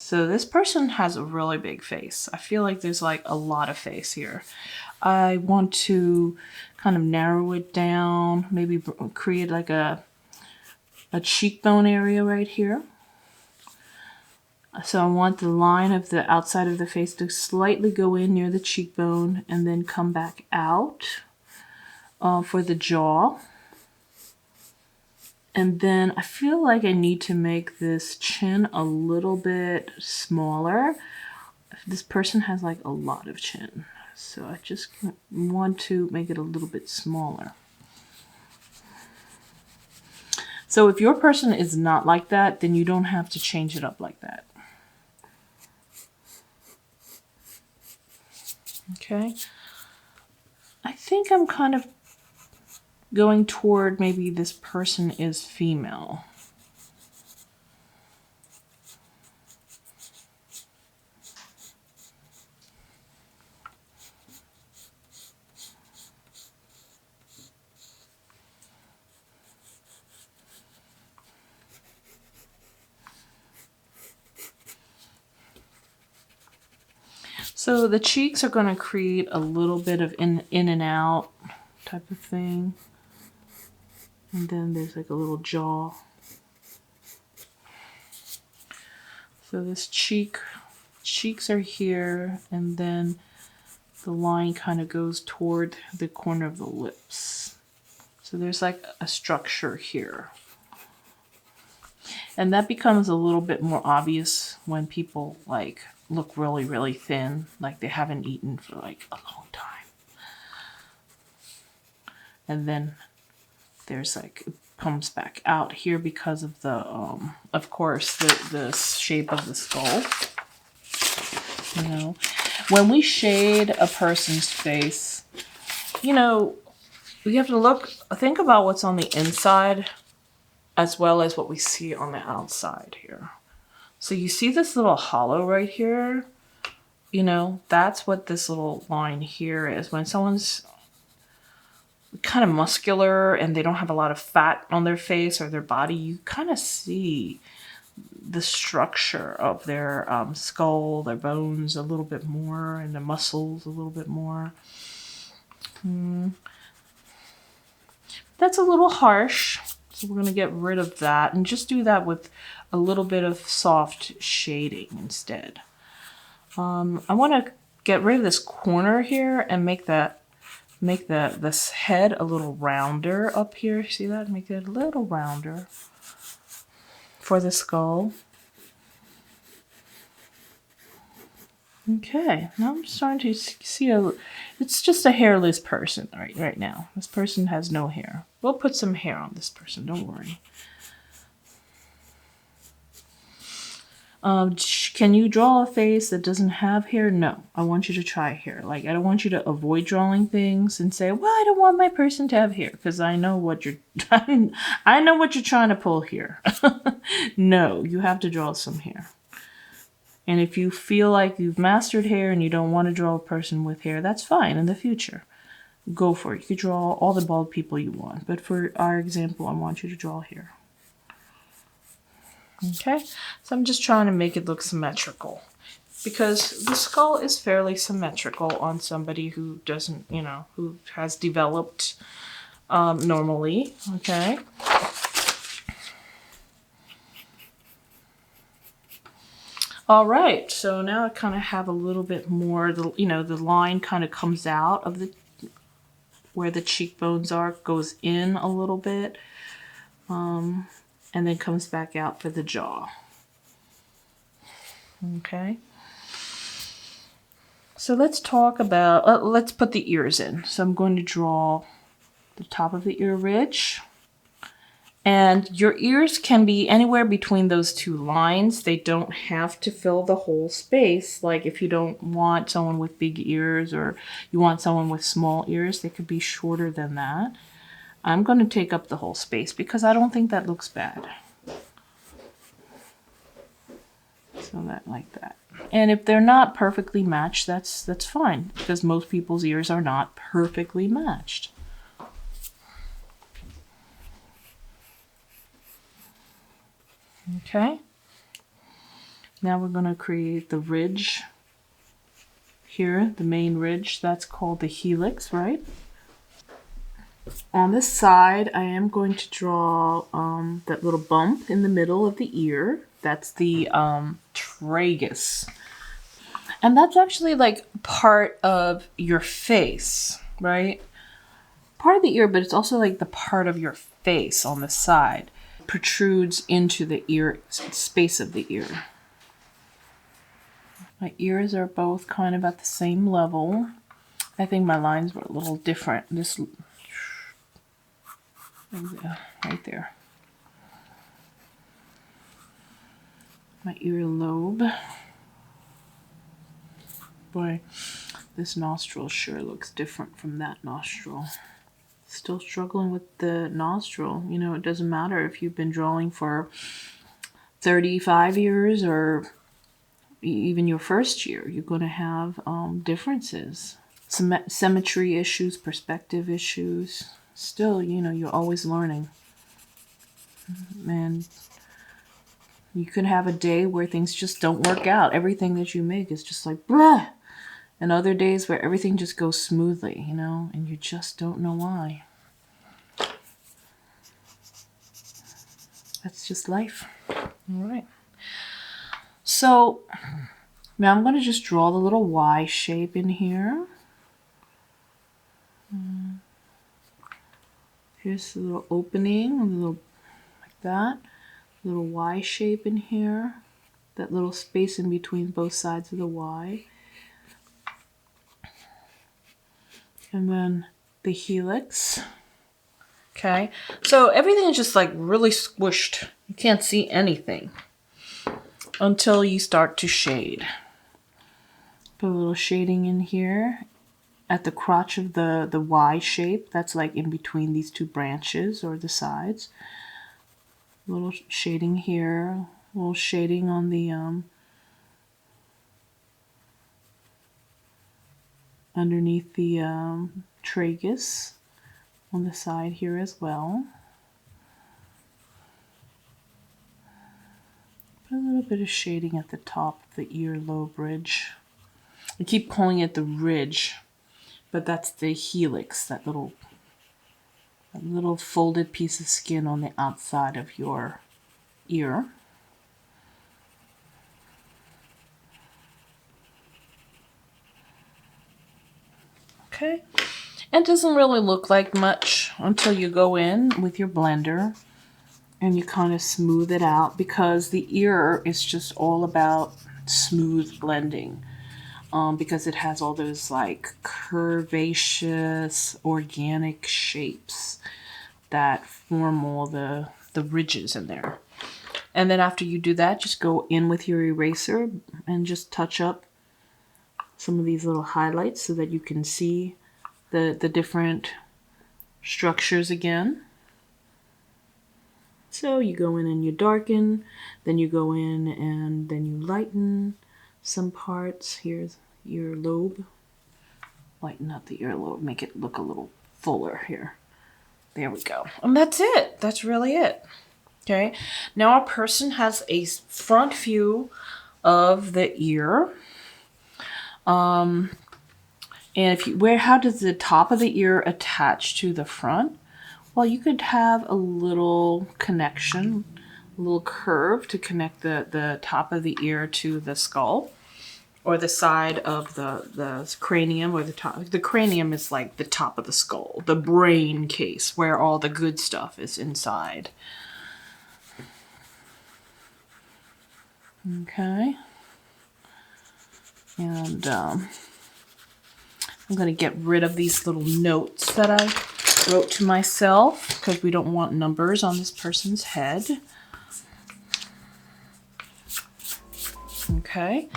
So this person has a really big face. I feel like there's like a lot of face here. I want to kind of narrow it down, maybe create like a cheekbone area right here. So I want the line of the outside of the face to slightly go in near the cheekbone and then come back out for the jaw. And then I feel like I need to make this chin a little bit smaller. This person has like a lot of chin, so I just want to make it a little bit smaller. So if your person is not like that, then you don't have to change it up like that. Okay. I think I'm kind of going toward maybe this person is female. So the cheeks are going to create a little bit of in and out type of thing. And then there's like a little jaw. So this cheeks are here, and then the line kind of goes toward the corner of the lips. So there's like a structure here. And that becomes a little bit more obvious when people like look really, really thin, like they haven't eaten for like a long time. And then there's like, it comes back out here because of the, of course, the shape of the skull. You know, when we shade a person's face, you know, we have to think about what's on the inside as well as what we see on the outside here. So you see this little hollow right here? You know, that's what this little line here is. When someone's kind of muscular and they don't have a lot of fat on their face or their body, you kind of see the structure of their skull, their bones a little bit more, and the muscles a little bit more. That's a little harsh, so we're going to get rid of that and just do that with a little bit of soft shading instead. I want to get rid of this corner here and make this head a little rounder up here. See that? Make it a little rounder for the skull. Okay, now I'm starting to see it's just a hairless person right now. This person has no hair. We'll put some hair on this person, don't worry. Can you draw a face that doesn't have hair? No, I want you to try hair. Like, I don't want you to avoid drawing things and say, well, I don't want my person to have hair, because I know what you're trying. I know what you're trying to pull here. No, you have to draw some hair. And if you feel like you've mastered hair and you don't want to draw a person with hair, that's fine in the future. Go for it. You could draw all the bald people you want. But for our example, I want you to draw hair. Okay, so I'm just trying to make it look symmetrical, because the skull is fairly symmetrical on somebody who doesn't, you know, who has developed normally. Okay. All right, so now I kind of have a little bit more, the line kind of comes out of where the cheekbones are, goes in a little bit. And then comes back out for the jaw. Okay. So let's talk about, let's put the ears in. So I'm going to draw the top of the ear ridge. And your ears can be anywhere between those two lines. They don't have to fill the whole space. Like if you don't want someone with big ears or you want someone with small ears, they could be shorter than that. I'm going to take up the whole space because I don't think that looks bad. So that like that. And if they're not perfectly matched, that's fine, because most people's ears are not perfectly matched. Okay. Now we're going to create the ridge here, the main ridge. That's called the helix, right? On this side, I am going to draw that little bump in the middle of the ear. That's the tragus. And that's actually like part of your face, right? Part of the ear, but it's also like the part of your face on the side. Protrudes into the ear, space of the ear. My ears are both kind of at the same level. I think my lines were a little different. This right there. My earlobe. Boy, this nostril sure looks different from that nostril. Still struggling with the nostril. You know, it doesn't matter if you've been drawing for 35 years or even your first year. You're going to have differences. Symmetry issues, perspective issues. Still, you know, you're always learning. And you could have a day where things just don't work out. Everything that you make is just like, bruh. And other days where everything just goes smoothly, you know, and you just don't know why. That's just life. All right. So now I'm going to just draw the little Y shape in here. Here's the little opening, a little like that. Little Y shape in here. That little space in between both sides of the Y. And then the helix. Okay, so everything is just like really squished. You can't see anything until you start to shade. Put a little shading in here at the crotch of the Y shape. That's like in between these two branches or the sides. A little shading here, a little shading on the underneath the tragus on the side here as well. Put a little bit of shading at the top of the earlobe ridge. I keep calling it the ridge, but that's the helix, that little folded piece of skin on the outside of your ear. Okay, and it doesn't really look like much until you go in with your blender and you kind of smooth it out, because the ear is just all about smooth blending. Because it has all those like curvaceous organic shapes that form all the ridges in there. And then after you do that, just go in with your eraser and just touch up some of these little highlights so that you can see the different structures again. So you go in and you darken, then you go in and then you lighten some parts. Here's earlobe. Lighten up the earlobe, make it look a little fuller here. There we go. And that's it. That's really it. Okay. Now our person has a front view of the ear. And how does the top of the ear attach to the front? Well, you could have a little connection, a little curve to connect the top of the ear to the skull, or the side of the cranium, or the top. The cranium is like the top of the skull, the brain case where all the good stuff is inside. Okay. And I'm going to get rid of these little notes that I wrote to myself, because we don't want numbers on this person's head. Okay.